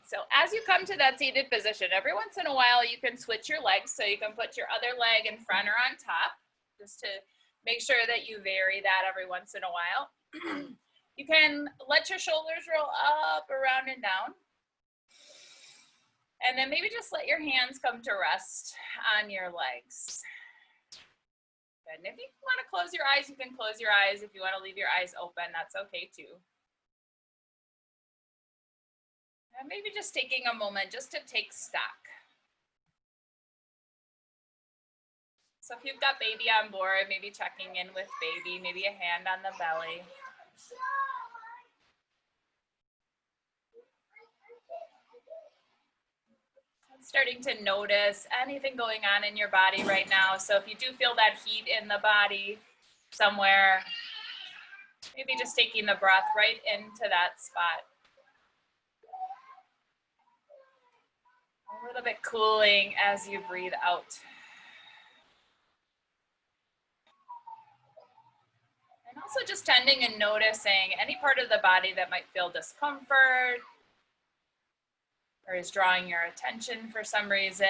So as you come to that seated position, every once in a while you can switch your legs, so you can put your other leg in front or on top, just to make sure that you vary that every once in a while. You can let your shoulders roll up, around, and down. And then maybe just let your hands come to rest on your legs. Good. And if you want to close your eyes, you can close your eyes. If you want to leave your eyes open, that's okay too. And maybe just taking a moment just to take stock. So if you've got baby on board, maybe checking in with baby, maybe a hand on the belly. Starting to notice anything going on in your body right now. So if you do feel that heat in the body somewhere, maybe just taking the breath right into that spot. A little bit cooling as you breathe out. And also just tending and noticing any part of the body that might feel discomfort or is drawing your attention for some reason.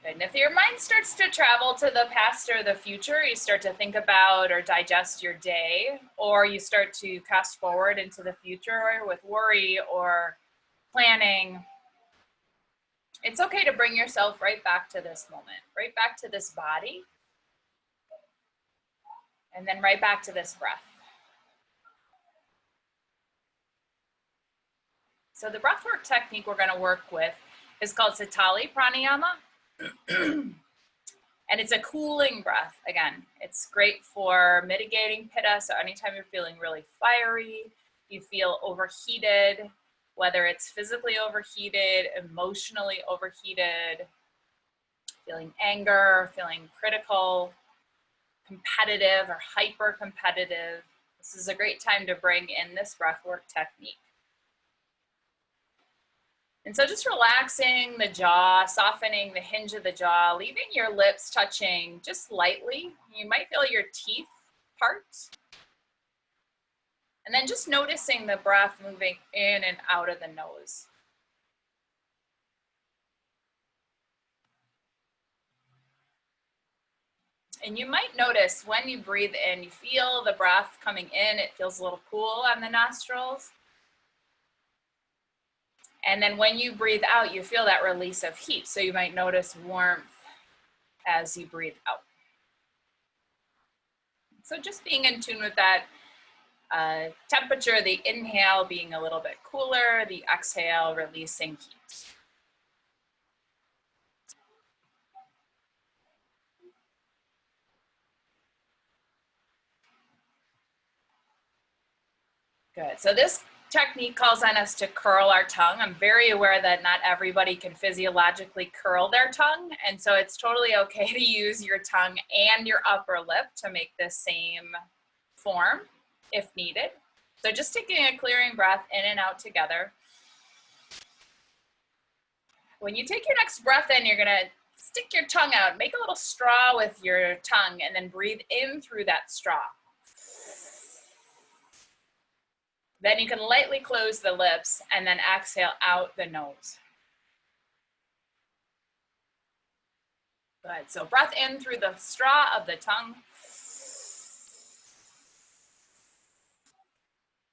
And if your mind starts to travel to the past or the future, you start to think about or digest your day, or you start to cast forward into the future with worry or planning, it's okay to bring yourself right back to this moment, right back to this body, and then right back to this breath. So the breathwork technique we're going to work with is called Satali Pranayama. And it's a cooling breath. Again, it's great for mitigating pitta. So anytime you're feeling really fiery, you feel overheated, whether it's physically overheated, emotionally overheated, feeling anger, feeling critical, competitive or hyper competitive, this is a great time to bring in this breathwork technique. And so just relaxing the jaw, softening the hinge of the jaw, leaving your lips touching just lightly. You might feel your teeth part. And then just noticing the breath moving in and out of the nose. And you might notice when you breathe in, you feel the breath coming in, it feels a little cool on the nostrils. And then when you breathe out, you feel that release of heat. So you might notice warmth as you breathe out. So just being in tune with that temperature, the inhale being a little bit cooler, the exhale releasing heat. Good. So this technique calls on us to curl our tongue. I'm very aware that not everybody can physiologically curl their tongue, and so it's totally okay to use your tongue and your upper lip to make the same form if needed. So just taking a clearing breath in and out together. When you take your next breath in, you're gonna stick your tongue out, make a little straw with your tongue, and then breathe in through that straw. Then you can lightly close the lips and then exhale out the nose. Good, so breath in through the straw of the tongue.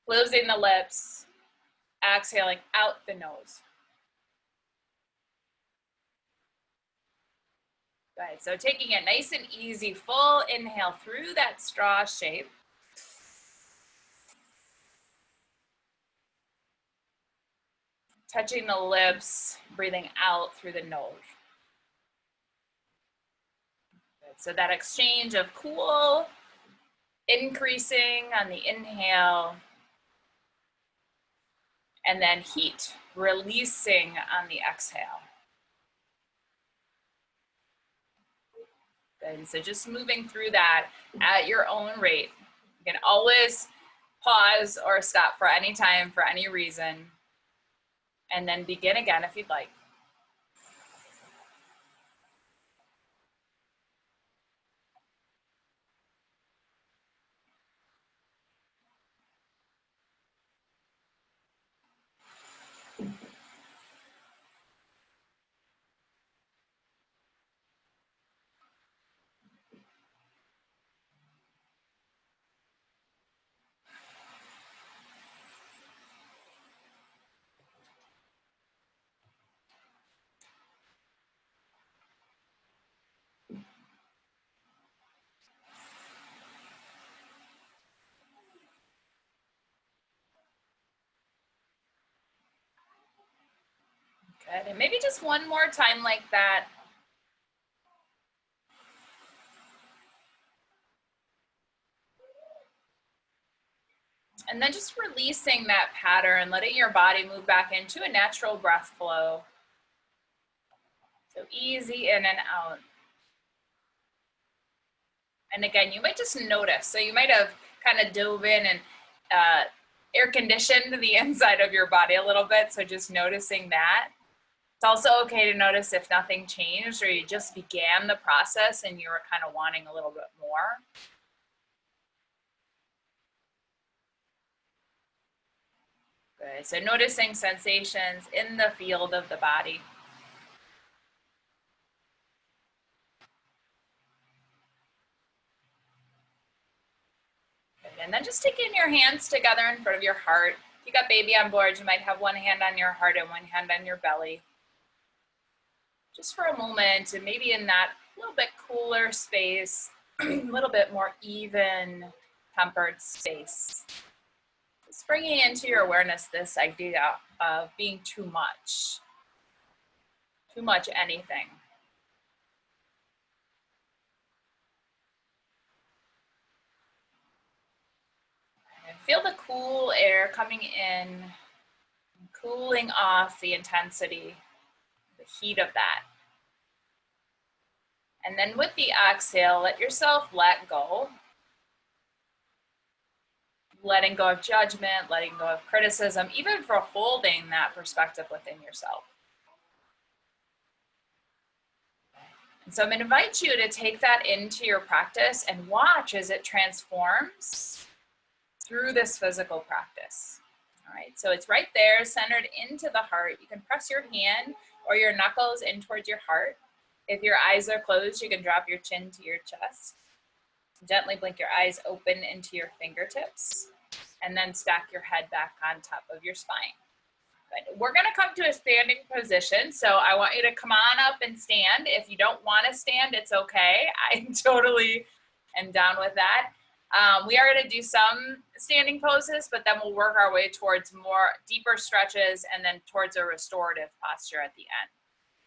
Closing the lips, exhaling out the nose. Good, so taking it nice and easy, full inhale through that straw shape. Touching the lips, breathing out through the nose. Good. So that exchange of cool, increasing on the inhale, and then heat, releasing on the exhale. Good. So just moving through that at your own rate. You can always pause or stop for any time, for any reason, and then begin again if you'd like. Good, and maybe just one more time like that. And then just releasing that pattern, letting your body move back into a natural breath flow. So easy in and out. And again, you might just notice. So you might have kind of dove in and air conditioned the inside of your body a little bit. So just noticing that. It's also okay to notice if nothing changed or you just began the process and you were kind of wanting a little bit more. Good. So noticing sensations in the field of the body. Good. And then just taking your hands together in front of your heart. If you got baby on board, you might have one hand on your heart and one hand on your belly. Just for a moment, and maybe in that little bit cooler space, a little bit more even tempered space. Just bringing into your awareness this idea of being too much anything. And feel the cool air coming in, cooling off the intensity, the heat of that. And then with the exhale, let yourself let go. Letting go of judgment, letting go of criticism, even for holding that perspective within yourself. And so I'm going to invite you to take that into your practice and watch as it transforms through this physical practice. All right, so it's right there, centered into the heart. You can press your hand or your knuckles in towards your heart. If your eyes are closed, you can drop your chin to your chest. Gently blink your eyes open into your fingertips, and then stack your head back on top of your spine. Good. We're gonna come to a standing position, so I want you to come on up and stand. If you don't wanna stand, it's okay. I totally am down with that. We are gonna do some standing poses, but then we'll work our way towards more deeper stretches and then towards a restorative posture at the end.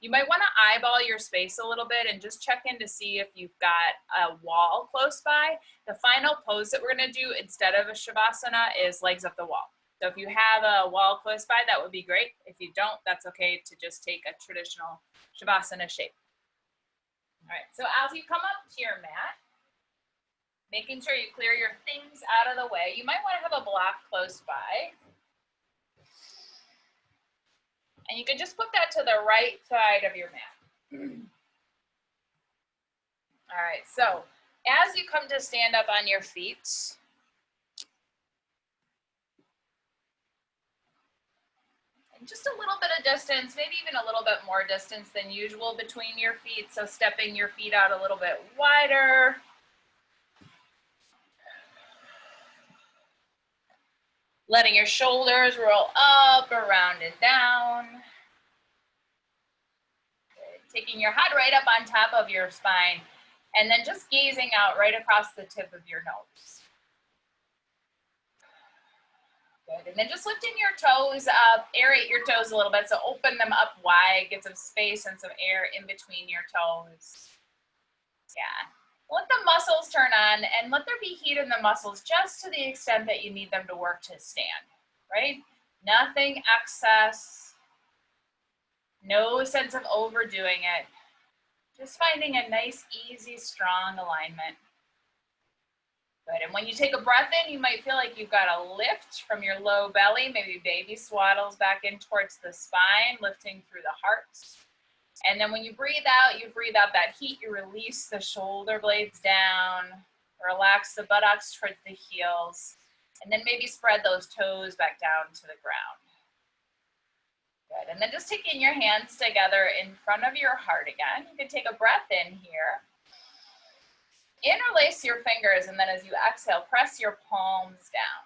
You might want to eyeball your space a little bit and just check in to see if you've got a wall close by. The final pose that we're going to do instead of a Shavasana is legs up the wall. So if you have a wall close by, that would be great. If you don't, that's okay to just take a traditional Shavasana shape. All right, so as you come up to your mat, making sure you clear your things out of the way. You might want to have a block close by. And you can just put that to the right side of your mat. All right, so as you come to stand up on your feet, and just a little bit of distance, maybe even a little bit more distance than usual between your feet, so stepping your feet out a little bit wider. Letting your shoulders roll up, around, and down. Taking your head right up on top of your spine, and then just gazing out right across the tip of your nose. Good, and then just lifting your toes up, aerate your toes a little bit, so open them up wide, get some space and some air in between your toes. Yeah. Let the muscles turn on and let there be heat in the muscles just to the extent that you need them to work to stand, right? Nothing excess, no sense of overdoing it. Just finding a nice, easy, strong alignment. Good, and when you take a breath in, you might feel like you've got a lift from your low belly, maybe baby swaddles back in towards the spine, lifting through the heart. And then when you breathe out that heat, you release the shoulder blades down, relax the buttocks towards the heels, and then maybe spread those toes back down to the ground. Good, and then just taking your hands together in front of your heart again. You can take a breath in here. Interlace your fingers, and then as you exhale, press your palms down.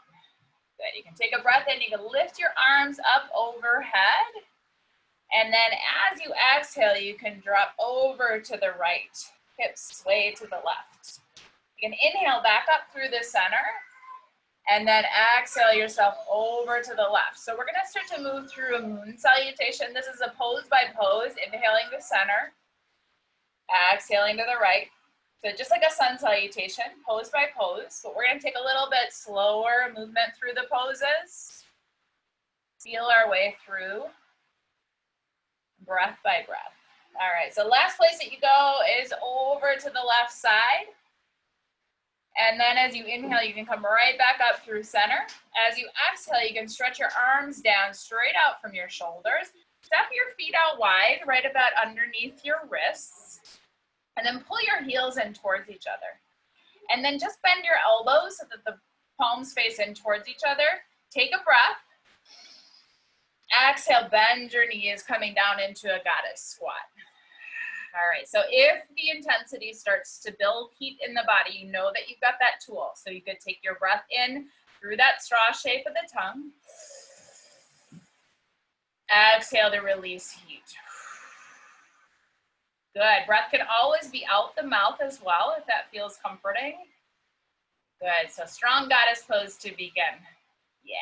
Good, you can take a breath in, you can lift your arms up overhead. And then as you exhale, you can drop over to the right, hips sway to the left. You can inhale back up through the center. And then exhale yourself over to the left. So we're gonna start to move through a moon salutation. This is a pose by pose, inhaling to center, exhaling to the right. So just like a sun salutation, pose by pose, but we're gonna take a little bit slower movement through the poses. Feel our way through, breath by breath. All right, so last place that you go is over to the left side. And then as you inhale, you can come right back up through center. As you exhale, you can stretch your arms down straight out from your shoulders. Step your feet out wide, right about underneath your wrists. And then pull your heels in towards each other. And then just bend your elbows so that the palms face in towards each other. Take a breath. Exhale, bend your knees, coming down into a goddess squat. All right, so if the intensity starts to build heat in the body, you know that you've got that tool. So you could take your breath in through that straw shape of the tongue. Exhale to release heat. Good, breath can always be out the mouth as well if that feels comforting. Good, so strong goddess pose to begin. Yeah,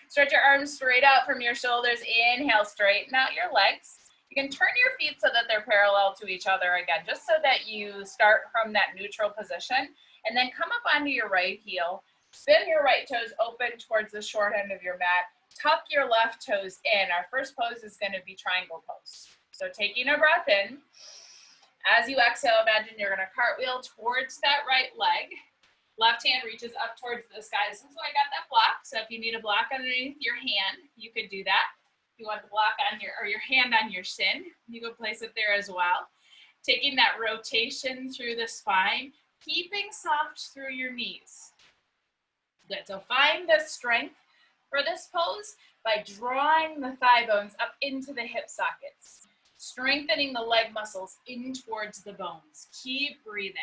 stretch your arms straight out from your shoulders. Inhale, straighten out your legs. You can turn your feet so that they're parallel to each other again, just so that you start from that neutral position. And then come up onto your right heel. Spin your right toes open towards the short end of your mat. Tuck your left toes in. Our first pose is going to be triangle pose. So taking a breath in. As you exhale, imagine you're going to cartwheel towards that right leg. Left hand reaches up towards the sky. This is why I got that block. So if you need a block underneath your hand, you could do that. If you want the block on your hand on your shin, you can place it there as well. Taking that rotation through the spine, keeping soft through your knees. Good, so find the strength for this pose by drawing the thigh bones up into the hip sockets, strengthening the leg muscles in towards the bones. Keep breathing.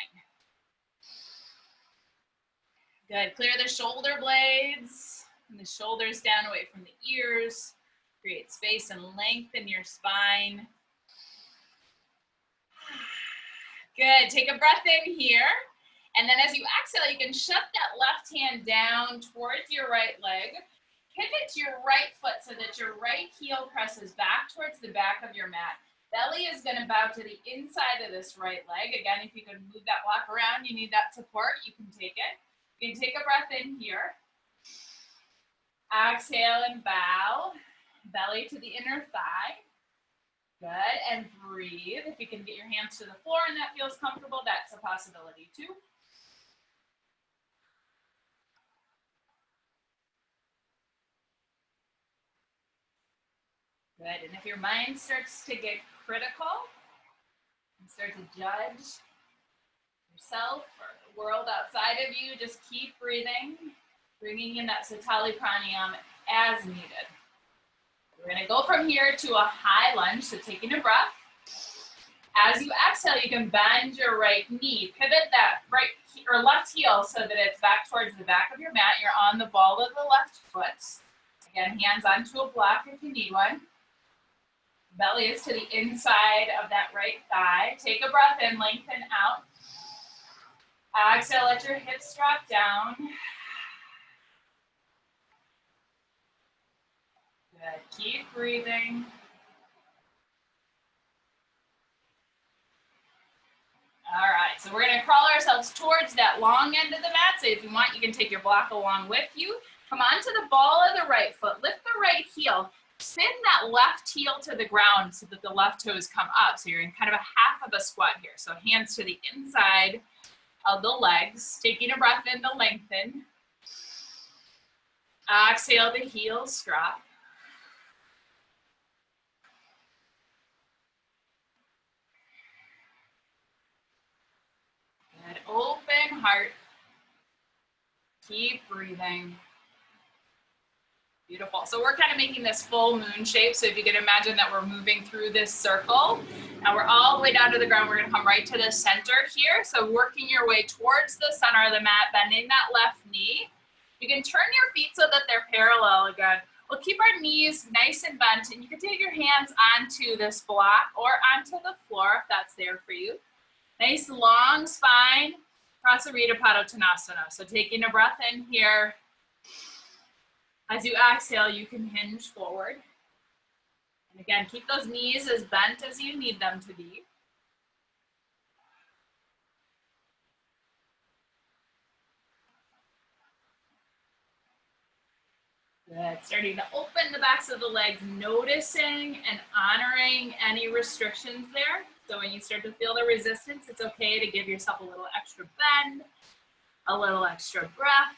Good, clear the shoulder blades and the shoulders down away from the ears. Create space and length in your spine. Good, take a breath in here. And then as you exhale, you can shut that left hand down towards your right leg. Pivot your right foot so that your right heel presses back towards the back of your mat. Belly is gonna bow to the inside of this right leg. Again, if you can move that block around, you need that support, you can take it. You can take a breath in here. Exhale and bow. Belly to the inner thigh. Good, and breathe. If you can get your hands to the floor and that feels comfortable, that's a possibility too. Good, and if your mind starts to get critical and start to judge yourself or the world outside of you, just keep breathing, bringing in that Satali Pranayama as needed. We're gonna go from here to a high lunge, so taking a breath. As you exhale, you can bend your right knee, pivot that right or left heel so that it's back towards the back of your mat. You're on the ball of the left foot. Again, hands onto a block if you need one. Belly is to the inside of that right thigh. Take a breath in, lengthen out. Exhale, let your hips drop down. Good, keep breathing. All right, so we're gonna crawl ourselves towards that long end of the mat. So if you want, you can take your block along with you. Come onto the ball of the right foot, lift the right heel, spin that left heel to the ground so that the left toes come up. So you're in kind of a half of a squat here. So hands to the inside of the legs, taking a breath in to lengthen. Exhale, the heels drop. Good, open heart. Keep breathing. Beautiful. So we're kind of making this full moon shape. So if you can imagine that we're moving through this circle and we're all the way down to the ground, we're going to come right to the center here. So working your way towards the center of the mat, bending that left knee. You can turn your feet so that they're parallel again. We'll keep our knees nice and bent, and you can take your hands onto this block or onto the floor if that's there for you. Nice long spine, Prasarita Padottanasana. So taking a breath in here. As you exhale, you can hinge forward. And again, keep those knees as bent as you need them to be. Good. Starting to open the backs of the legs, noticing and honoring any restrictions there. So when you start to feel the resistance, it's okay to give yourself a little extra bend, a little extra breath,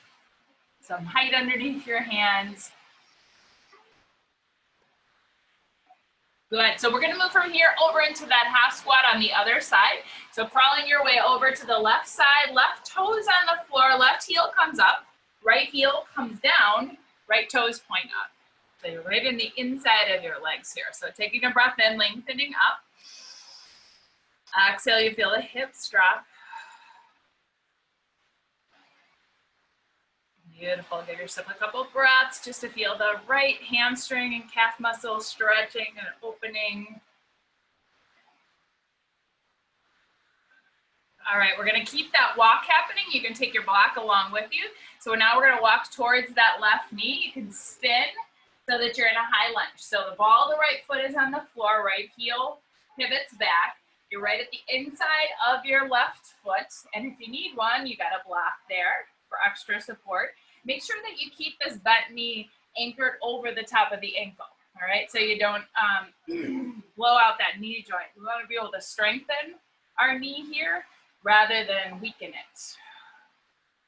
some height underneath your hands. Good. So we're going to move from here over into that half squat on the other side. So crawling your way over to the left side, left toes on the floor, left heel comes up, right heel comes down, right toes point up. So you're right in the inside of your legs here. So taking a breath in, lengthening up. Exhale, you feel the hips drop. Beautiful. Give yourself a couple breaths just to feel the right hamstring and calf muscles stretching and opening. All right, we're going to keep that walk happening. You can take your block along with you. So now we're going to walk towards that left knee. You can spin so that you're in a high lunge. So the ball of the right foot is on the floor, right heel pivots back. You're right at the inside of your left foot. And if you need one, you got a block there for extra support. Make sure that you keep this bent knee anchored over the top of the ankle. All right, so you don't blow out that knee joint. We want to be able to strengthen our knee here rather than weaken it.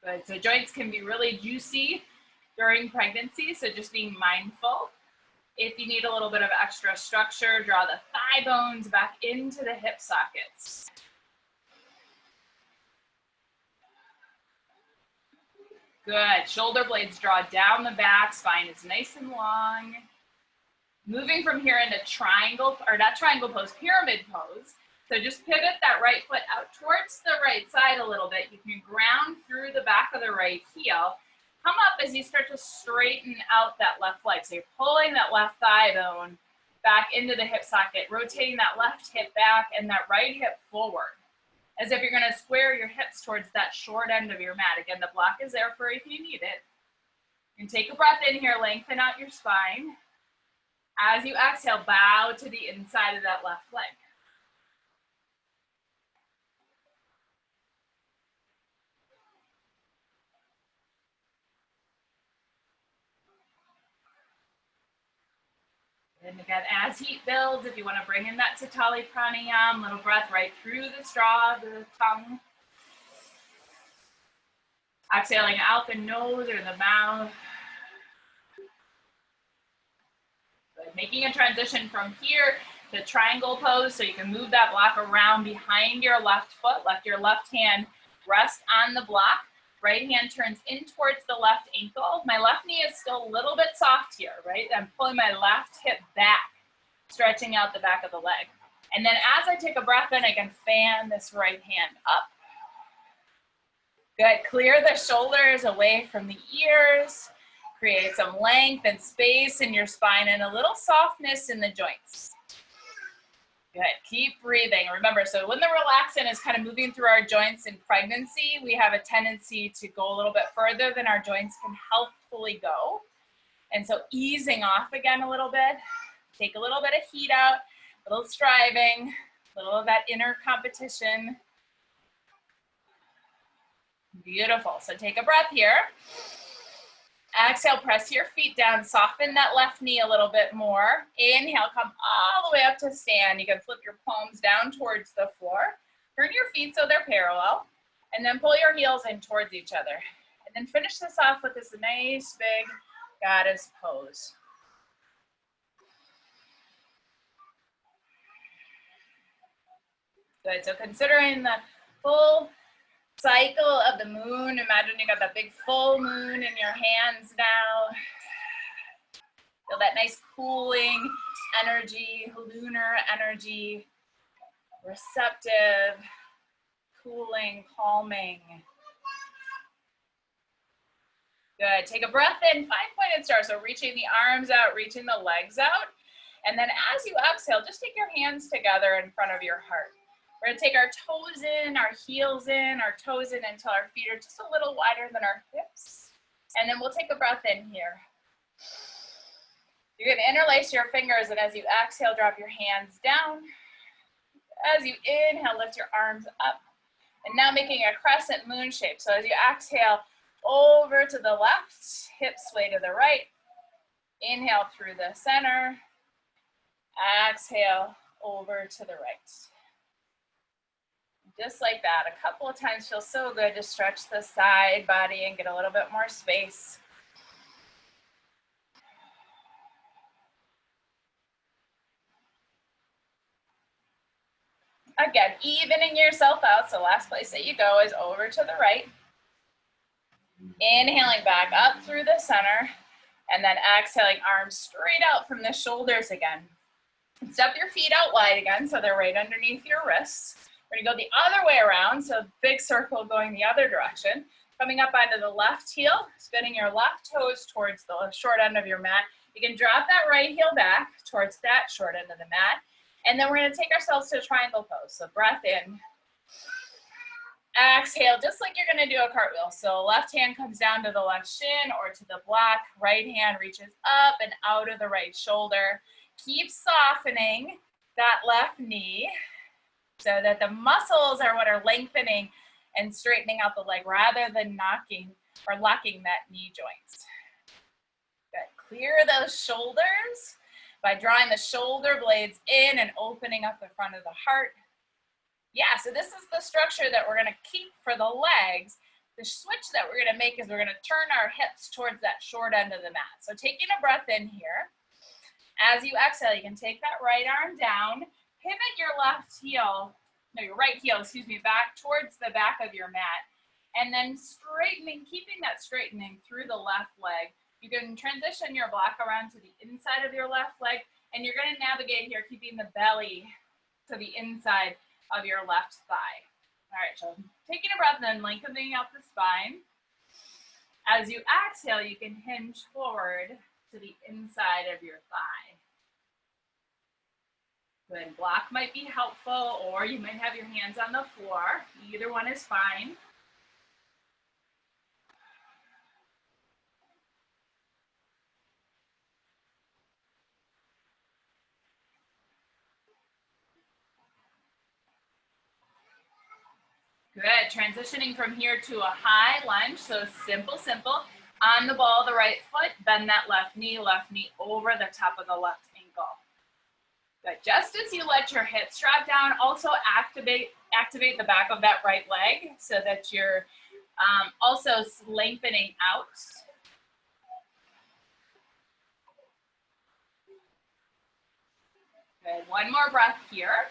Good, so joints can be really juicy during pregnancy, so just being mindful. If you need a little bit of extra structure, draw the thigh bones back into the hip sockets. Good, shoulder blades draw down the back, spine is nice and long. Moving from here into triangle, or not triangle pose, pyramid pose. So just pivot that right foot out towards the right side a little bit. You can ground through the back of the right heel. Come up as you start to straighten out that left leg. So you're pulling that left thigh bone back into the hip socket, rotating that left hip back and that right hip forward, as if you're going to square your hips towards that short end of your mat. Again, the block is there for if you need it. And take a breath in here, lengthen out your spine. As you exhale, bow to the inside of that left leg. And again, as heat builds, if you want to bring in that Satali Pranayam, little breath right through the straw, the tongue. Exhaling out the nose or the mouth. Good. Making a transition from here to triangle pose, so you can move that block around behind your left foot. Let your left hand rest on the block. Right hand turns in towards the left ankle. My left knee is still a little bit soft here, right? I'm pulling my left hip back, stretching out the back of the leg. And then as I take a breath in, I can fan this right hand up. Good, clear the shoulders away from the ears. Create some length and space in your spine and a little softness in the joints. Good, keep breathing. Remember, so when the relaxant is kind of moving through our joints in pregnancy, we have a tendency to go a little bit further than our joints can healthfully go. And so easing off again a little bit, take a little bit of heat out, a little striving, a little of that inner competition. Beautiful, so take a breath here. Exhale, press your feet down, soften that left knee a little bit more. Inhale, come all the way up to stand. You can flip your palms down towards the floor. Turn your feet so they're parallel, and then pull your heels in towards each other. And then finish this off with this nice big goddess pose. Good, so considering the full cycle of the moon, imagine you got that big full moon in your hands now. Feel that nice cooling energy, lunar energy, receptive, cooling, calming. Good, take a breath in, 5-pointed star, so reaching the arms out, reaching the legs out. And then as you exhale, just take your hands together in front of your heart. We're gonna take our toes in, our heels in, our toes in until our feet are just a little wider than our hips. And then we'll take a breath in here. You're gonna interlace your fingers, and as you exhale, drop your hands down. As you inhale, lift your arms up. And now making a crescent moon shape. So as you exhale, over to the left, hips sway to the right. Inhale through the center. Exhale over to the right. Just like that. A couple of times feels so good to stretch the side body and get a little bit more space. Again, evening yourself out. So last place that you go is over to the right. Inhaling back up through the center. And then exhaling, arms straight out from the shoulders again. Step your feet out wide again so they're right underneath your wrists. We're gonna go the other way around, so big circle going the other direction. Coming up onto the left heel, spinning your left toes towards the short end of your mat. You can drop that right heel back towards that short end of the mat. And then we're gonna take ourselves to a triangle pose. So breath in. Exhale, just like you're gonna do a cartwheel. So left hand comes down to the left shin or to the block. Right hand reaches up and out of the right shoulder. Keep softening that left knee so that the muscles are what are lengthening and straightening out the leg rather than knocking or locking that knee joint. Good. Clear those shoulders by drawing the shoulder blades in and opening up the front of the heart. Yeah, so this is the structure that we're gonna keep for the legs. The switch that we're gonna make is we're gonna turn our hips towards that short end of the mat. So taking a breath in here. As you exhale, you can take that right arm down, pivot your your right heel, back towards the back of your mat, and then straightening, keeping that straightening through the left leg. You can transition your block around to the inside of your left leg, and you're gonna navigate here, keeping the belly to the inside of your left thigh. All right, so taking a breath and lengthening out the spine. As you exhale, you can hinge forward to the inside of your thigh. Good. Block might be helpful, or you might have your hands on the floor. Either one is fine. Good. Transitioning from here to a high lunge. So simple. On the ball, the right foot, bend that left knee over the top of the left ankle. Good. Just as you let your hips drop down, also activate the back of that right leg so that you're also lengthening out. Good. One more breath here.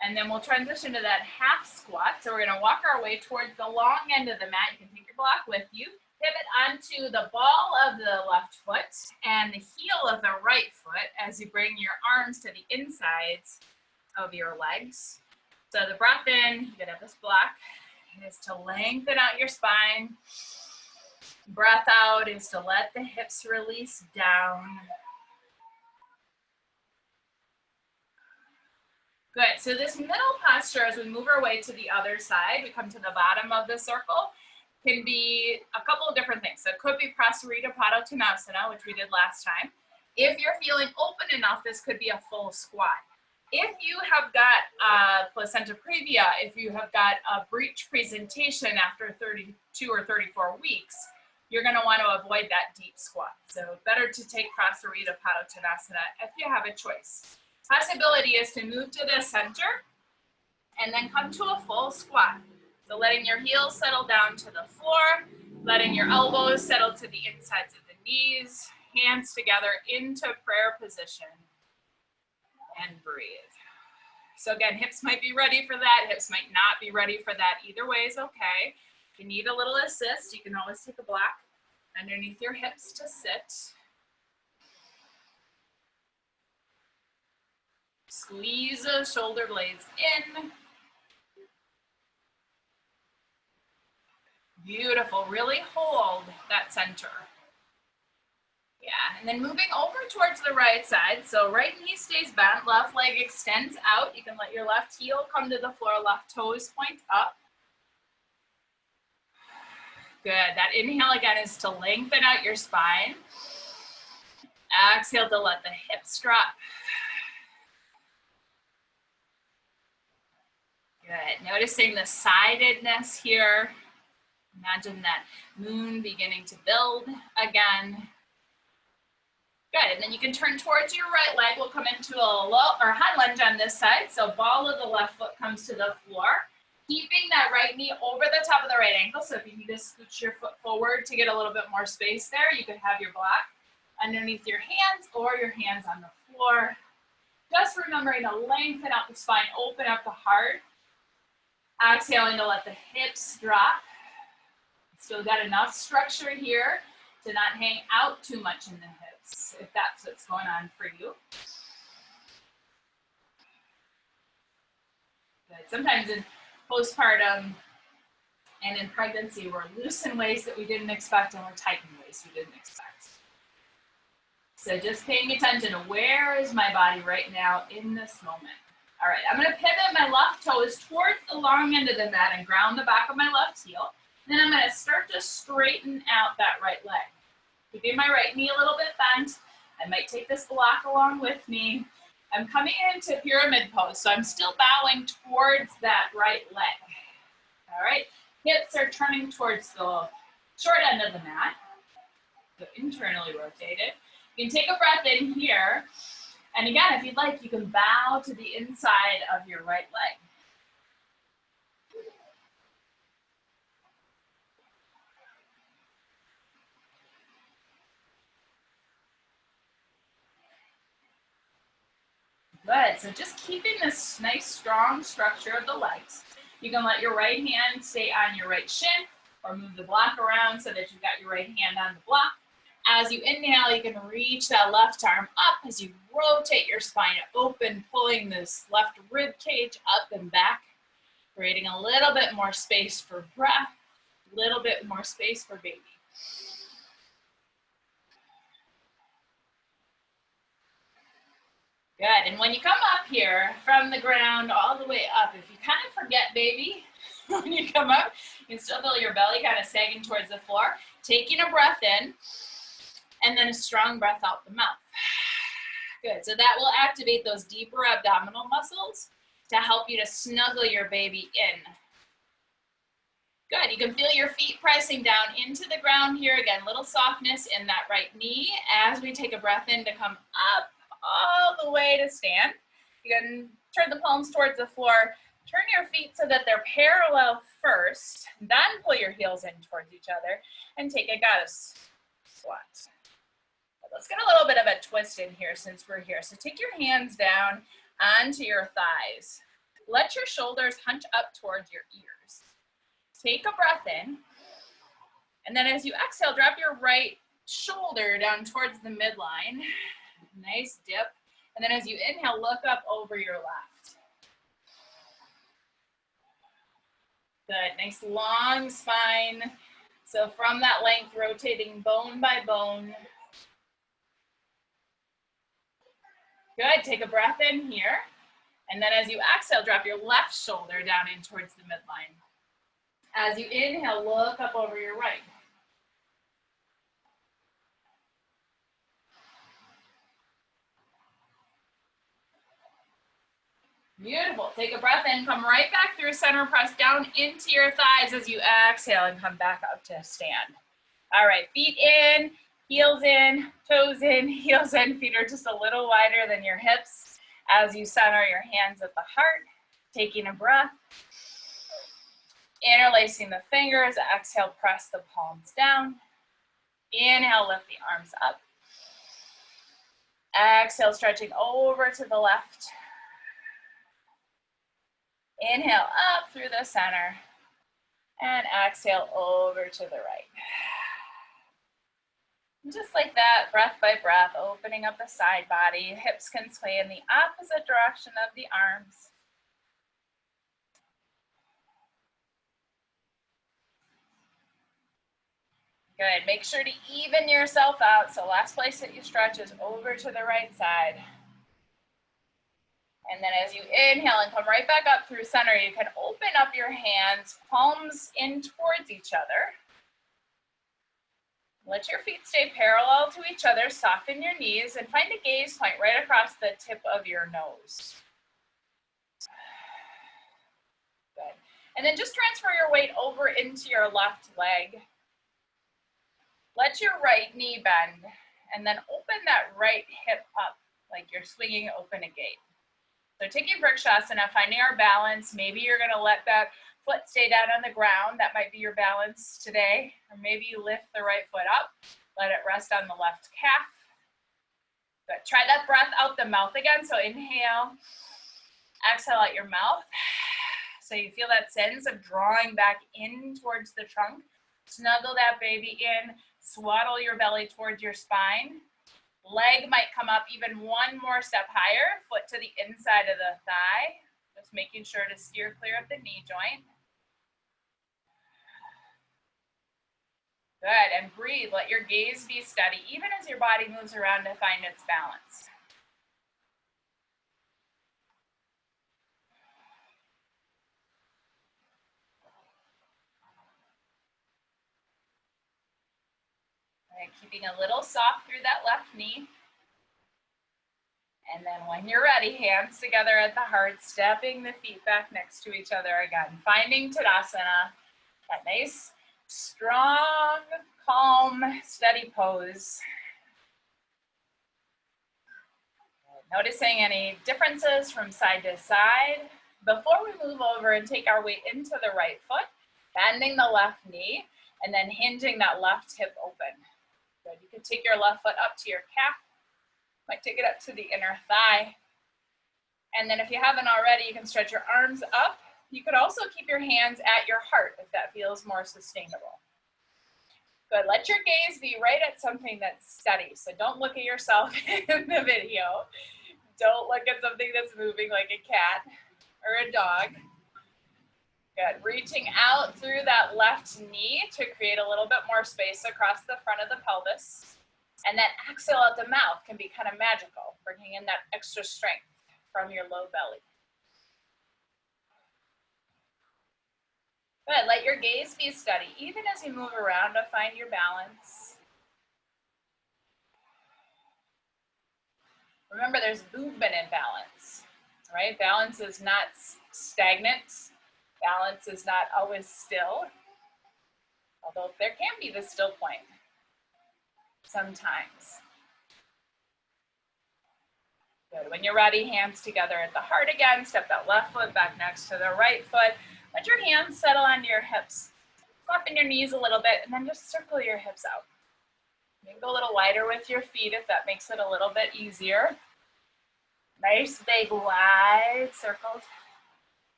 And then we'll transition to that half squat. So we're gonna walk our way towards the long end of the mat. You can take your block with you. Pivot onto the ball of the left foot and the heel of the right foot as you bring your arms to the insides of your legs. So the breath in, you can have this block, is to lengthen out your spine. Breath out is to let the hips release down. Good, so this middle posture, as we move our way to the other side, we come to the bottom of the circle, can be a couple of different things. So it could be Prenatal Konasana, which we did last time. If you're feeling open enough, this could be a full squat. If you have got placenta previa, if you have got a breech presentation after 32 or 34 weeks, you're gonna wanna avoid that deep squat. So better to take Prenatal Konasana if you have a choice. Possibility is to move to the center and then come to a full squat. So letting your heels settle down to the floor, letting your elbows settle to the insides of the knees, hands together into prayer position, and breathe. So again, hips might be ready for that, hips might not be ready for that. Either way is okay. If you need a little assist, you can always take a block underneath your hips to sit. Squeeze those shoulder blades in. Beautiful, really hold that center. Yeah, and then moving over towards the right side. So right knee stays bent, left leg extends out. You can let your left heel come to the floor, left toes point up. Good. That inhale again is to lengthen out your spine. Exhale to let the hips drop. Good. Noticing the sidedness here. Imagine that moon beginning to build again. Good, and then you can turn towards your right leg. We'll come into a low or high lunge on this side. So ball of the left foot comes to the floor. Keeping that right knee over the top of the right ankle. So if you need to scooch your foot forward to get a little bit more space there, you could have your block underneath your hands or your hands on the floor. Just remembering to lengthen out the spine, open up the heart. Exhaling to let the hips drop. Still got enough structure here to not hang out too much in the hips, if that's what's going on for you. Good. Sometimes in postpartum and in pregnancy, we're loose in ways that we didn't expect and we're tight in ways we didn't expect. So just paying attention to where is my body right now in this moment. All right, I'm gonna pivot my left toes towards the long end of the mat and ground the back of my left heel. Then I'm gonna start to straighten out that right leg. Keeping my right knee a little bit bent. I might take this block along with me. I'm coming into pyramid pose, so I'm still bowing towards that right leg. All right, hips are turning towards the short end of the mat, so internally rotated. You can take a breath in here. And again, if you'd like, you can bow to the inside of your right leg. Good, so just keeping this nice strong structure of the legs. You can let your right hand stay on your right shin or move the block around so that you've got your right hand on the block. As you inhale, you can reach that left arm up as you rotate your spine open, pulling this left rib cage up and back, creating a little bit more space for breath, a little bit more space for baby. Good, and when you come up here from the ground all the way up, if you kind of forget baby, when you come up, you can still feel your belly kind of sagging towards the floor, taking a breath in, and then a strong breath out the mouth. Good, so that will activate those deeper abdominal muscles to help you to snuggle your baby in. Good, you can feel your feet pressing down into the ground here. Again, little softness in that right knee as we take a breath in to come up all the way to stand. You can turn the palms towards the floor. Turn your feet so that they're parallel first, then pull your heels in towards each other and take a goddess squat. Let's get a little bit of a twist in here since we're here. So take your hands down onto your thighs. Let your shoulders hunch up towards your ears. Take a breath in. And then as you exhale, drop your right shoulder down towards the midline. Nice dip. And then as you inhale, look up over your left. Good, nice long spine. So from that length, rotating bone by bone. Good, take a breath in here. And then as you exhale, drop your left shoulder down in towards the midline. As you inhale, look up over your right. Beautiful, take a breath in, come right back through center, press down into your thighs as you exhale and come back up to stand. All right, feet in, heels in, toes in, heels in. Feet are just a little wider than your hips as you center your hands at the heart, taking a breath. Interlacing the fingers, exhale, press the palms down. Inhale, lift the arms up. Exhale, stretching over to the left. Inhale up through the center. And exhale over to the right. Just like that, breath by breath, opening up the side body. Hips can sway in the opposite direction of the arms. Good, make sure to even yourself out. So last place that you stretch is over to the right side. And then as you inhale and come right back up through center, you can open up your hands, palms in towards each other. Let your feet stay parallel to each other, soften your knees, and find a gaze point right across the tip of your nose. Good. And then just transfer your weight over into your left leg. Let your right knee bend, and then open that right hip up like you're swinging open a gate. So taking Vrikshasana, finding our balance. Maybe you're gonna let that foot stay down on the ground. That might be your balance today. Or maybe you lift the right foot up, let it rest on the left calf. Good. Try that breath out the mouth again. So inhale, exhale out your mouth. So you feel that sense of drawing back in towards the trunk. Snuggle that baby in, swaddle your belly towards your spine. Leg might come up even one more step higher, foot to the inside of the thigh. Just making sure to steer clear of the knee joint. Good, and breathe. Let your gaze be steady, even as your body moves around to find its balance. And keeping a little soft through that left knee. And then when you're ready, hands together at the heart, stepping the feet back next to each other again. Finding Tadasana, that nice, strong, calm, steady pose. Noticing any differences from side to side. Before we move over and take our weight into the right foot, bending the left knee, and then hinging that left hip open. Good. You can take your left foot up to your calf. Might take it up to the inner thigh. And then if you haven't already, you can stretch your arms up. You could also keep your hands at your heart if that feels more sustainable. Good, let your gaze be right at something that's steady. So don't look at yourself in the video. Don't look at something that's moving like a cat or a dog. Good, reaching out through that left knee to create a little bit more space across the front of the pelvis. And that exhale out the mouth can be kind of magical, bringing in that extra strength from your low belly. Good, let your gaze be steady, even as you move around to find your balance. Remember, there's movement in balance, right? Balance is not stagnant. Balance is not always still, although there can be the still point sometimes. Good. When you're ready, hands together at the heart again. Step that left foot back next to the right foot. Let your hands settle onto your hips. Soften your knees a little bit, and then just circle your hips out. You can go a little wider with your feet if that makes it a little bit easier. Nice big wide circles.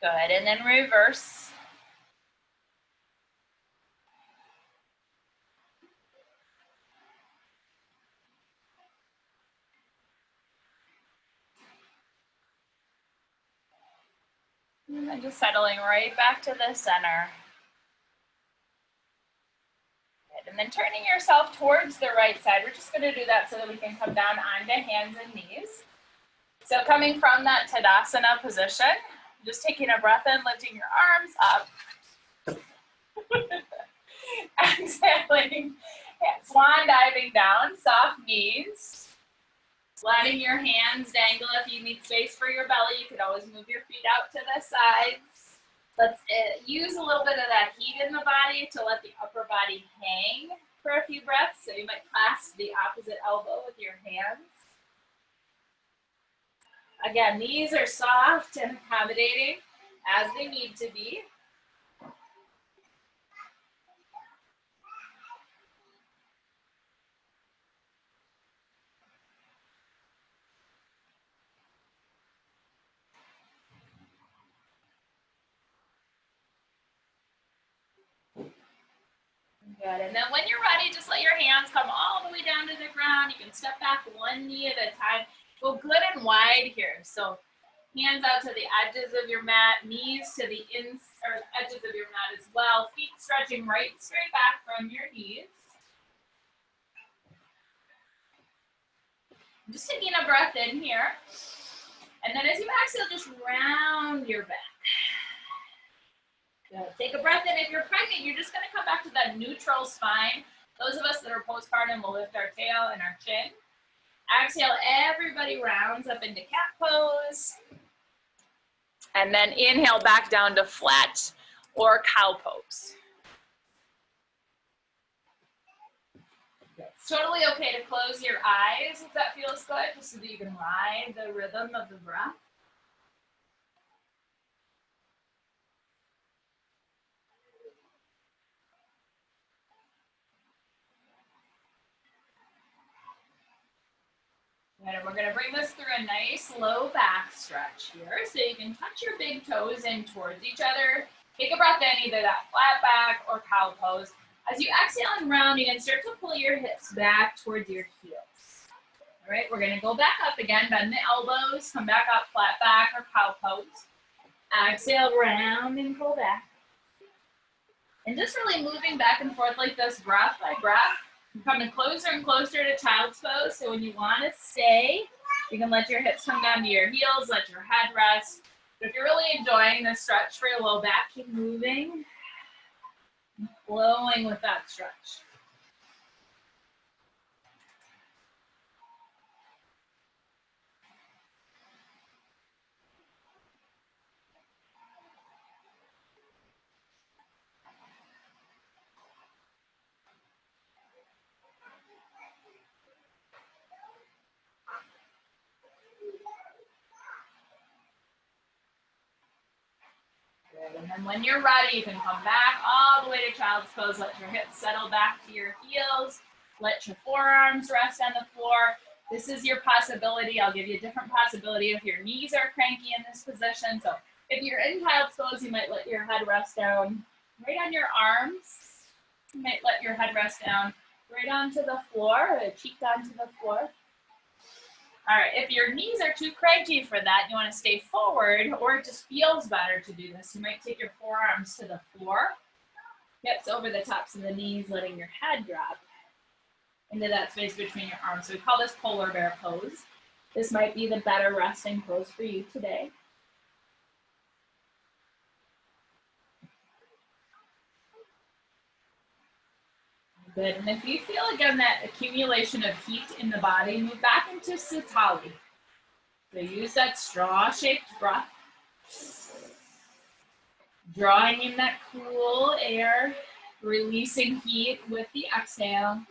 Good, and then reverse. And then just settling right back to the center. Good. And then turning yourself towards the right side. We're just going to do that so that we can come down onto hands and knees. So coming from that Tadasana position, just taking a breath in, lifting your arms up. Exhaling, swan diving down, soft knees. Letting your hands dangle. If you need space for your belly, you could always move your feet out to the sides. Let's use a little bit of that heat in the body to let the upper body hang for a few breaths. So you might clasp the opposite elbow with your hands. Again, knees are soft and accommodating as they need to be. Good, and then when you're ready, just let your hands come all the way down to the ground. You can step back one knee at a time. Go good and wide here. So hands out to the edges of your mat, knees to the edges of your mat as well. Feet stretching right straight back from your knees. Just taking a breath in here. And then as you exhale, just round your back. Good. Take a breath in. If you're pregnant, you're just going to come back to that neutral spine. Those of us that are postpartum will lift our tail and our chin. Exhale, everybody rounds up into cat pose. And then inhale back down to flat or cow pose. It's totally okay to close your eyes if that feels good, just so that you can ride the rhythm of the breath. And we're going to bring this through a nice low back stretch here. So you can touch your big toes in towards each other. Take a breath in, either that flat back or cow pose. As you exhale and round, you can start to pull your hips back towards your heels. All right, we're going to go back up again. Bend the elbows, come back up, flat back or cow pose. Exhale, round and pull back. And just really moving back and forth like this, breath by breath. You're coming closer and closer to child's pose. So when you want to stay, you can let your hips come down to your heels, let your head rest. But if you're really enjoying this stretch for your low back, keep moving, flowing with that stretch. And then when you're ready, you can come back all the way to child's pose. Let your hips settle back to your heels. Let your forearms rest on the floor. This is your possibility. I'll give you a different possibility if your knees are cranky in this position. So if you're in child's pose, you might let your head rest down right on your arms. You might let your head rest down right onto the floor, or cheek onto the floor. All right, if your knees are too cranky for that, you want to stay forward, or it just feels better to do this. You might take your forearms to the floor, hips over the tops of the knees, letting your head drop into that space between your arms. So we call this polar bear pose. This might be the better resting pose for you today. Good, and if you feel again that accumulation of heat in the body, move back into Sitali. So use that straw-shaped breath. Drawing in that cool air, releasing heat with the exhale.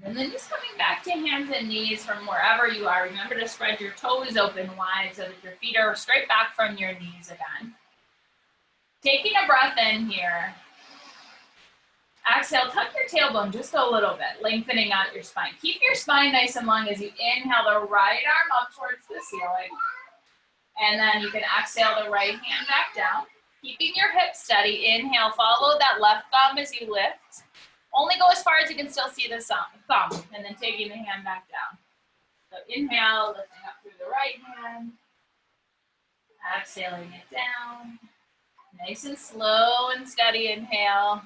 And then just coming back to hands and knees from wherever you are. Remember to spread your toes open wide so that your feet are straight back from your knees again. Taking a breath in here. Exhale, tuck your tailbone just a little bit, lengthening out your spine. Keep your spine nice and long as you inhale the right arm up towards the ceiling. And then you can exhale the right hand back down. Keeping your hips steady. Inhale, follow that left thumb as you lift. Only go as far as you can still see the thumb, and then taking the hand back down. So inhale, lifting up through the right hand. Exhaling it down. Nice and slow and steady inhale.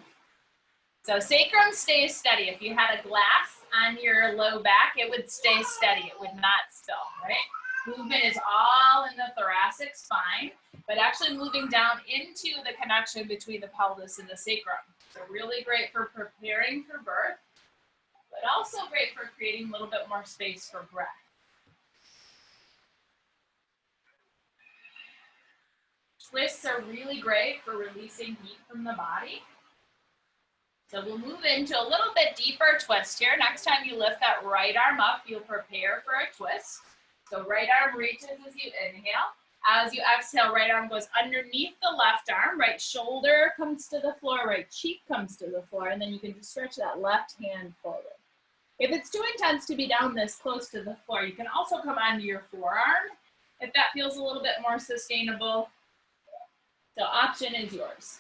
So sacrum stays steady. If you had a glass on your low back, it would stay steady. It would not spill, right? Movement is all in the thoracic spine, but actually moving down into the connection between the pelvis and the sacrum. So really great for preparing for birth, but also great for creating a little bit more space for breath. Twists are really great for releasing heat from the body. So we'll move into a little bit deeper twist here. Next time you lift that right arm up, you'll prepare for a twist. So right arm reaches as you inhale. As you exhale, right arm goes underneath the left arm, right shoulder comes to the floor, right cheek comes to the floor, and then you can just stretch that left hand forward. If it's too intense to be down this close to the floor, you can also come onto your forearm if that feels a little bit more sustainable. The option is yours.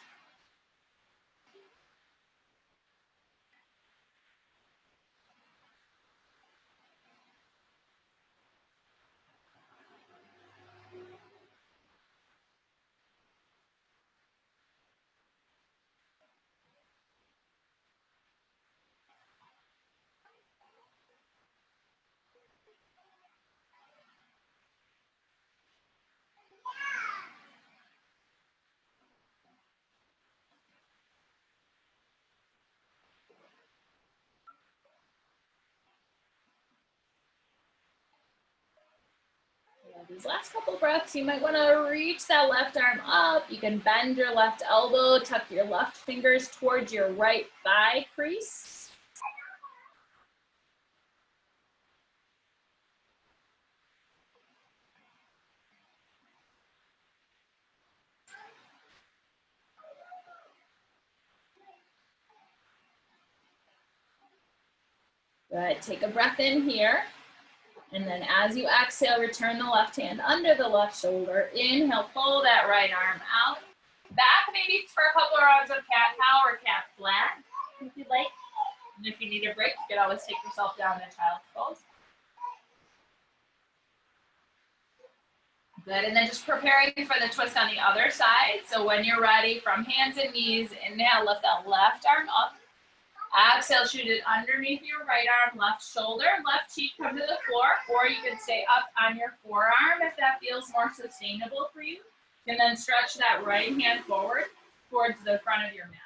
These last couple breaths, you might want to reach that left arm up. You can bend your left elbow, tuck your left fingers towards your right thigh crease. Good, take a breath in here. And then as you exhale, return the left hand under the left shoulder. Inhale, pull that right arm out. Back maybe for a couple of rounds of cat-cow or cat flat, if you'd like. And if you need a break, you could always take yourself down to child's pose. Good, and then just preparing for the twist on the other side. So when you're ready, from hands and knees, inhale, lift that left arm up. Exhale, shoot it underneath your right arm, left shoulder, left cheek come to the floor, or you can stay up on your forearm if that feels more sustainable for you. And then stretch that right hand forward towards the front of your mat.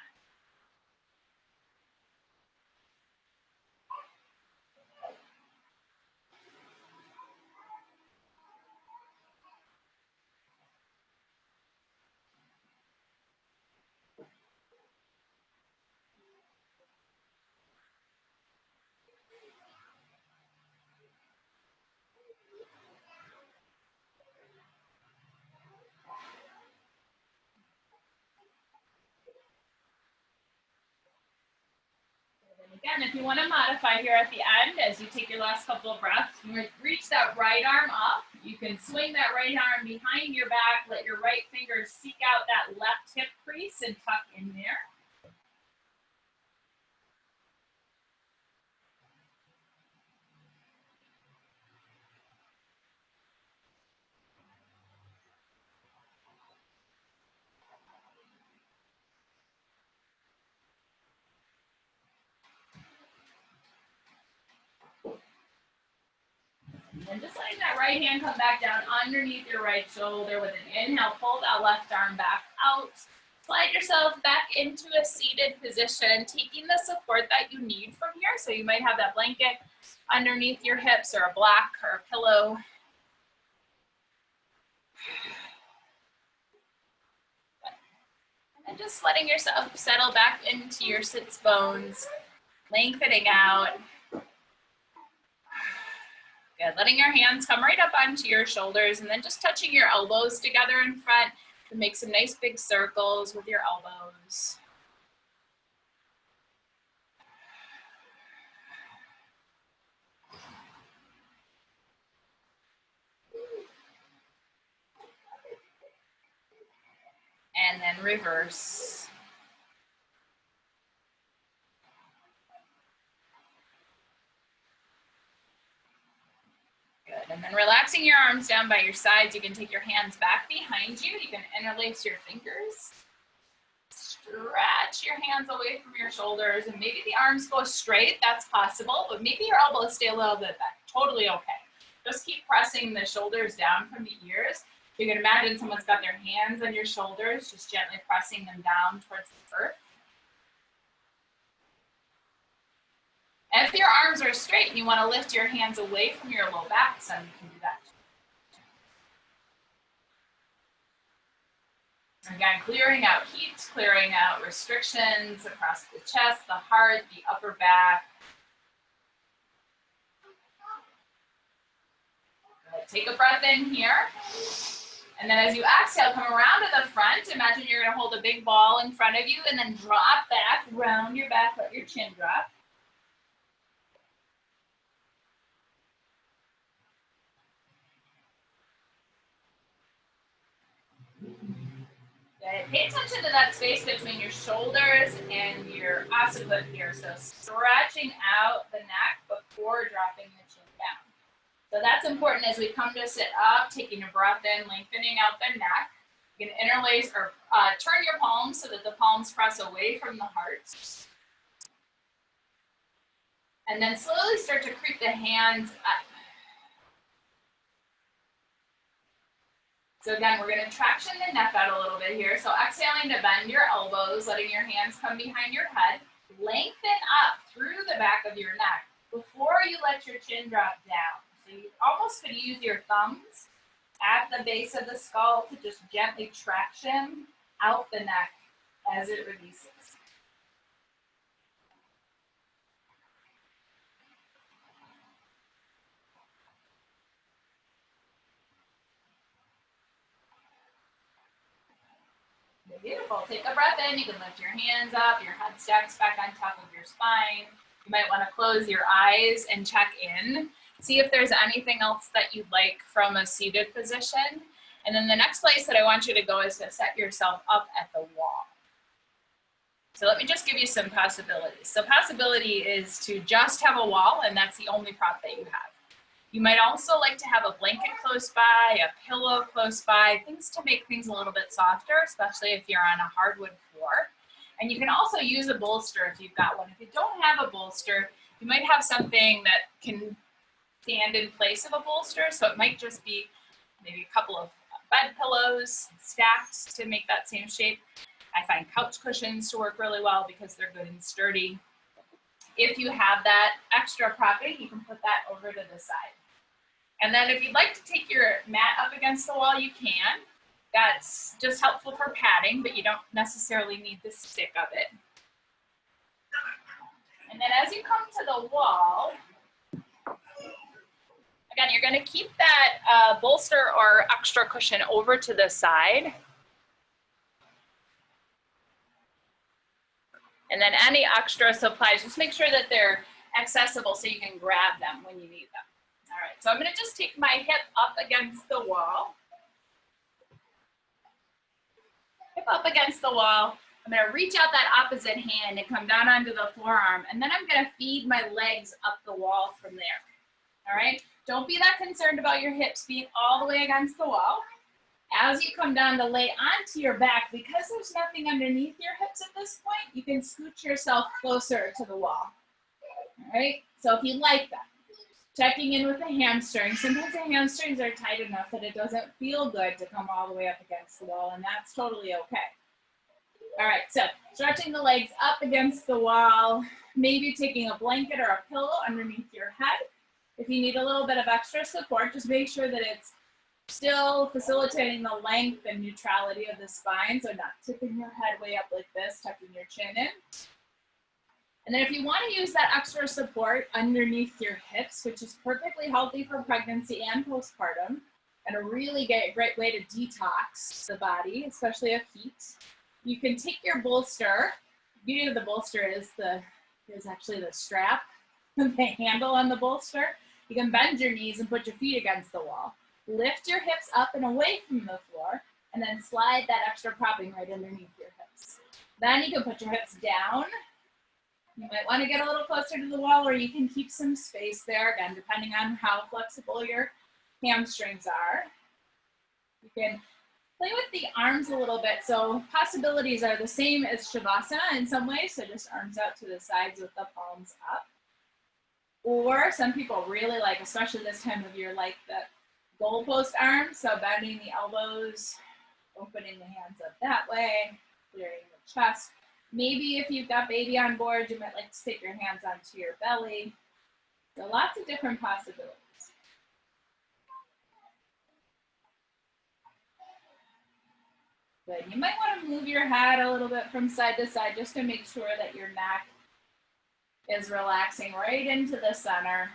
Again, if you want to modify here at the end, as you take your last couple of breaths, reach that right arm up. You can swing that right arm behind your back, let your right fingers seek out that left hip crease and tuck in there. And just letting that right hand come back down underneath your right shoulder with an inhale, pull that left arm back out. Slide yourself back into a seated position, taking the support that you need from here. So you might have that blanket underneath your hips or a block or a pillow. And just letting yourself settle back into your sits bones, lengthening out. Good, letting your hands come right up onto your shoulders and then just touching your elbows together in front to make some nice big circles with your elbows. And then reverse. Good, and then relaxing your arms down by your sides. You can take your hands back behind you. You can interlace your fingers. Stretch your hands away from your shoulders, and maybe the arms go straight, that's possible, but maybe your elbows stay a little bit back, totally okay. Just keep pressing the shoulders down from the ears. You can imagine someone's got their hands on your shoulders, just gently pressing them down towards the earth. If your arms are straight and you want to lift your hands away from your low back, so you can do that. Again, clearing out heat, clearing out restrictions across the chest, the heart, the upper back. Good. Take a breath in here. And then as you exhale, come around to the front. Imagine you're going to hold a big ball in front of you and then drop back, round your back, let your chin drop. Okay, pay attention to that space between your shoulders and your occiput here. So stretching out the neck before dropping the chin down. So that's important as we come to sit up, taking a breath in, lengthening out the neck. You can interlace or turn your palms so that the palms press away from the heart. And then slowly start to creep the hands up. So again, we're going to traction the neck out a little bit here. So exhaling to bend your elbows, letting your hands come behind your head. Lengthen up through the back of your neck before you let your chin drop down. So you almost could use your thumbs at the base of the skull to just gently traction out the neck as it releases. Beautiful. Take a breath in. You can lift your hands up. Your head stacks back on top of your spine. You might want to close your eyes and check in. See if there's anything else that you'd like from a seated position. And then the next place that I want you to go is to set yourself up at the wall. So let me just give you some possibilities. So possibility is to just have a wall, and that's the only prop that you have. You might also like to have a blanket close by, a pillow close by, things to make things a little bit softer, especially if you're on a hardwood floor. And you can also use a bolster if you've got one. If you don't have a bolster, you might have something that can stand in place of a bolster. So it might just be maybe a couple of bed pillows stacked to make that same shape. I find couch cushions to work really well because they're good and sturdy. If you have that extra propping, you can put that over to the side. And then if you'd like to take your mat up against the wall, you can. That's just helpful for padding, but you don't necessarily need the stick of it. And then as you come to the wall, again, you're going to keep that bolster or extra cushion over to the side. And then any extra supplies, just make sure that they're accessible so you can grab them when you need them. All right, so I'm gonna just take my hip up against the wall. Hip up against the wall. I'm gonna reach out that opposite hand and come down onto the forearm, and then I'm gonna feed my legs up the wall from there. All right, don't be that concerned about your hips being all the way against the wall. As you come down to lay onto your back, because there's nothing underneath your hips at this point, you can scoot yourself closer to the wall. All right, so if you like that, checking in with the hamstrings. Sometimes the hamstrings are tight enough that it doesn't feel good to come all the way up against the wall, and that's totally okay. All right, so stretching the legs up against the wall, maybe taking a blanket or a pillow underneath your head. If you need a little bit of extra support, just make sure that it's still facilitating the length and neutrality of the spine, so not tipping your head way up like this, tucking your chin in. And then if you want to use that extra support underneath your hips, which is perfectly healthy for pregnancy and postpartum, and a really great way to detox the body, especially of heat, you can take your bolster. The beauty of the bolster is actually the strap, the handle on the bolster. You can bend your knees and put your feet against the wall. Lift your hips up and away from the floor, and then slide that extra propping right underneath your hips. Then you can put your hips down. You might want to get a little closer to the wall, or you can keep some space there, again, depending on how flexible your hamstrings are. You can play with the arms a little bit. So possibilities are the same as Shavasana in some ways, so just arms out to the sides with the palms up. Or some people really like, especially this time of year, like the goalpost arms, so bending the elbows, opening the hands up that way, clearing the chest. Maybe if you've got baby on board, you might like to take your hands onto your belly. So lots of different possibilities. Good. You might want to move your head a little bit from side to side just to make sure that your neck is relaxing right into the center.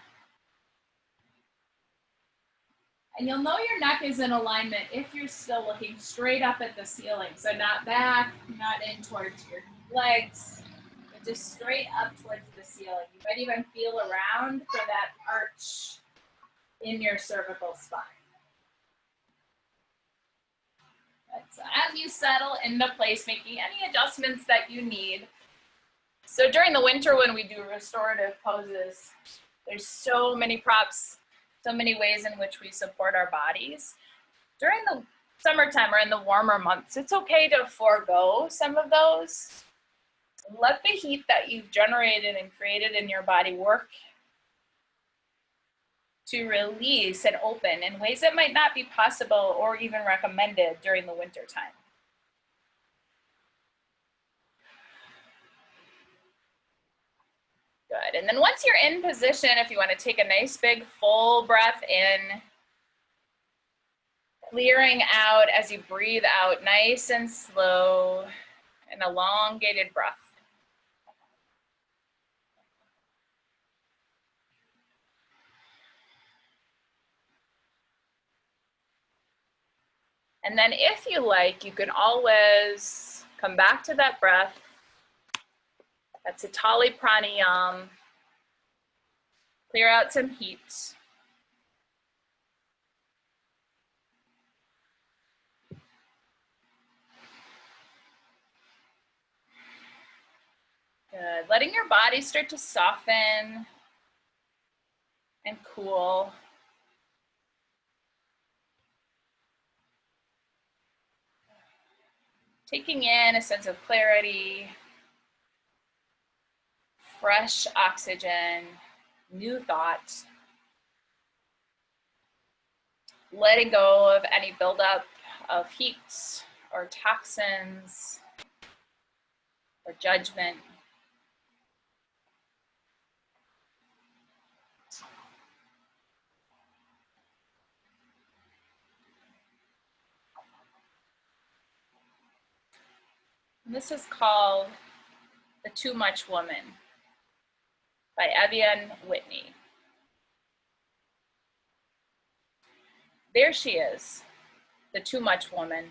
And you'll know your neck is in alignment if you're still looking straight up at the ceiling. So not back, not in towards your legs, but just straight up towards the ceiling. You might even feel around for that arch in your cervical spine. So as you settle into place, making any adjustments that you need. So during the winter when we do restorative poses, there's so many props, so many ways in which we support our bodies. During the summertime or in the warmer months, it's okay to forego some of those. Let the heat that you've generated and created in your body work to release and open in ways that might not be possible or even recommended during the winter time. Good, and then once you're in position, if you want to take a nice big full breath in, clearing out as you breathe out, nice and slow, an elongated breath. And then if you like, you can always come back to that breath. That's Satali Pranayam. Clear out some heat. Good. Letting your body start to soften and cool. Taking in a sense of clarity, fresh oxygen, new thought. Letting go of any buildup of heat or toxins or judgment. And this is called The Too Much Woman by Evian Whitney. There she is, the too much woman,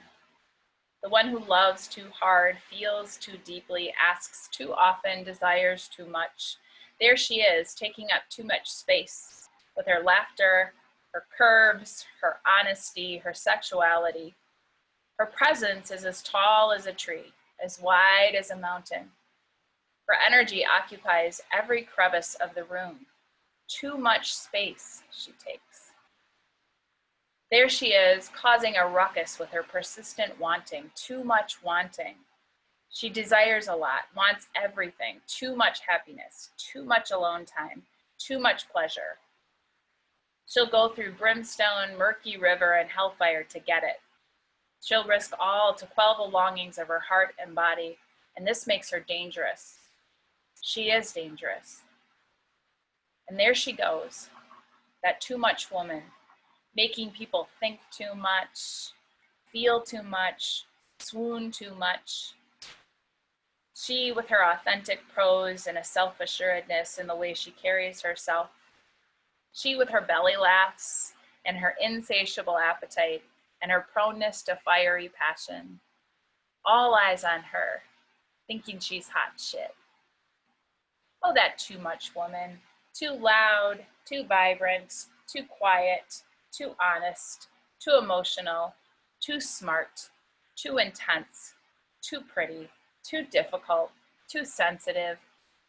the one who loves too hard, feels too deeply, asks too often, desires too much. There she is, taking up too much space with her laughter, her curves, her honesty, her sexuality. Her presence is as tall as a tree, as wide as a mountain. Her energy occupies every crevice of the room. Too much space she takes. There she is, causing a ruckus with her persistent wanting, too much wanting. She desires a lot, wants everything, too much happiness, too much alone time, too much pleasure. She'll go through brimstone, murky river, and hellfire to get it. She'll risk all to quell the longings of her heart and body, and this makes her dangerous. She is dangerous. And there she goes, that too much woman, making people think too much, feel too much, swoon too much. She, with her authentic prose and a self-assuredness in the way she carries herself. She, with her belly laughs and her insatiable appetite and her proneness to fiery passion. All eyes on her, thinking she's hot shit. Oh, that too much woman, too loud, too vibrant, too quiet, too honest, too emotional, too smart, too intense, too pretty, too difficult, too sensitive,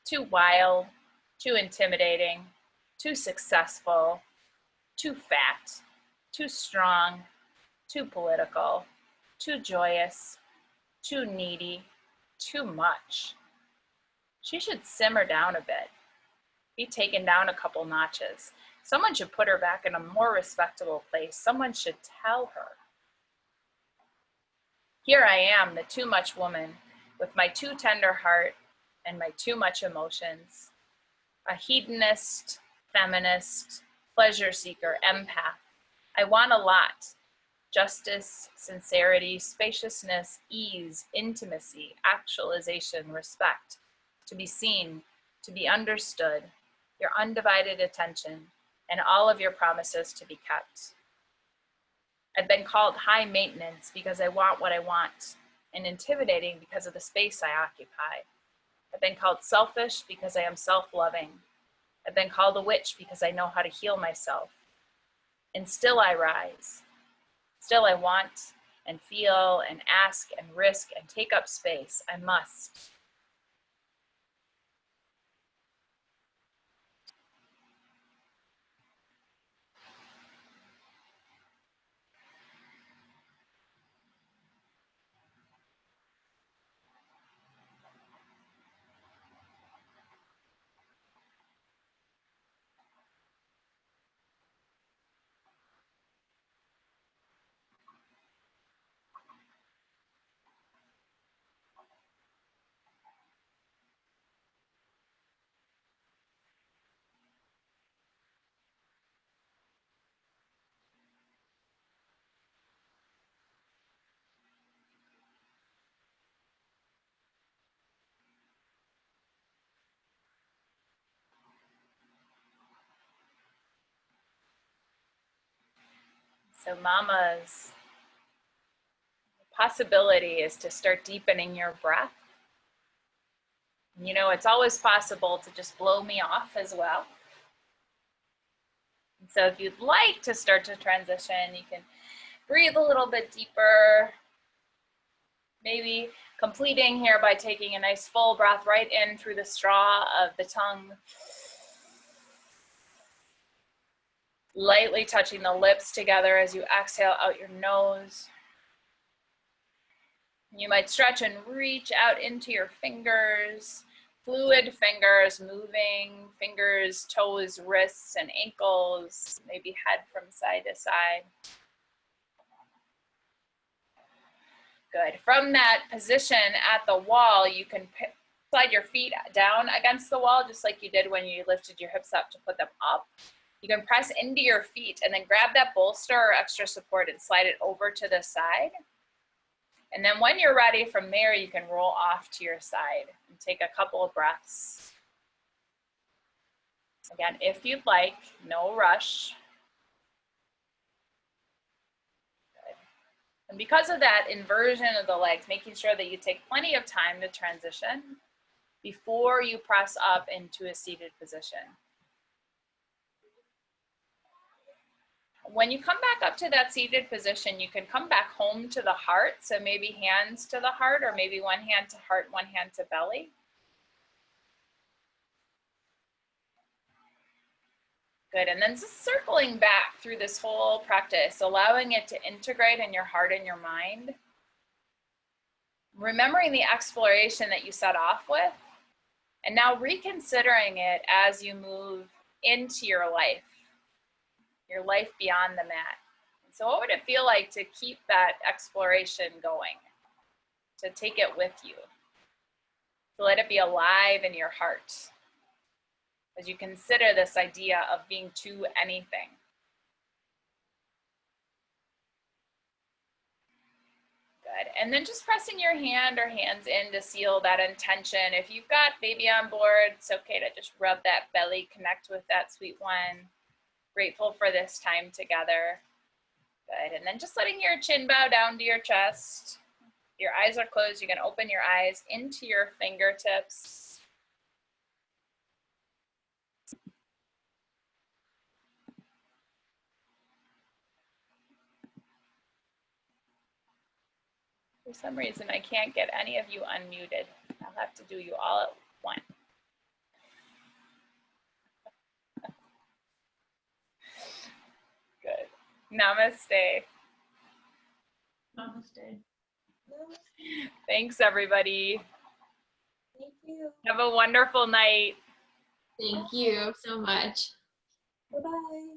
too wild, too intimidating, too successful, too fat, too strong, too political, too joyous, too needy, too much. She should simmer down a bit, be taken down a couple notches. Someone should put her back in a more respectable place. Someone should tell her. Here I am, the too much woman, with my too tender heart and my too much emotions. A hedonist, feminist, pleasure seeker, empath. I want a lot. Justice, sincerity, spaciousness, ease, intimacy, actualization, respect. To be seen, to be understood, your undivided attention, and all of your promises to be kept. I've been called high maintenance because I want what I want, and intimidating because of the space I occupy. I've been called selfish because I am self-loving. I've been called a witch because I know how to heal myself. And still I rise. Still I want, and feel and ask and risk and take up space. I must. So mamas, the possibility is to start deepening your breath. You know, it's always possible to just blow me off as well. And so if you'd like to start to transition, you can breathe a little bit deeper. Maybe completing here by taking a nice full breath right in through the straw of the tongue. Lightly touching the lips together as you exhale out your nose. You might stretch and reach out into your fingers, fluid fingers moving, fingers, toes, wrists, and ankles, maybe head from side to side. Good. From that position at the wall, you can slide your feet down against the wall, just like you did when you lifted your hips up to put them up. You can press into your feet and then grab that bolster or extra support and slide it over to the side. And then when you're ready from there, you can roll off to your side and take a couple of breaths. Again, if you'd like, no rush. Good. And because of that inversion of the legs, making sure that you take plenty of time to transition before you press up into a seated position. When you come back up to that seated position, you can come back home to the heart. So maybe hands to the heart, or maybe one hand to heart, one hand to belly. Good, and then just circling back through this whole practice, allowing it to integrate in your heart and your mind. Remembering the exploration that you set off with, and now reconsidering it as you move into your life beyond the mat. So what would it feel like to keep that exploration going, to take it with you, to let it be alive in your heart as you consider this idea of being to anything? Good. And then just pressing your hand or hands in to seal that intention. If you've got baby on board, it's okay to just rub that belly, connect with that sweet one. Grateful for this time together. Good. And then just letting your chin bow down to your chest. Your eyes are closed. You can open your eyes into your fingertips. For some reason, I can't get any of you unmuted. I'll have to do you all at once. Good. Namaste. Namaste. Thanks, everybody. Thank you. Have a wonderful night. Thank you so much. Bye-bye.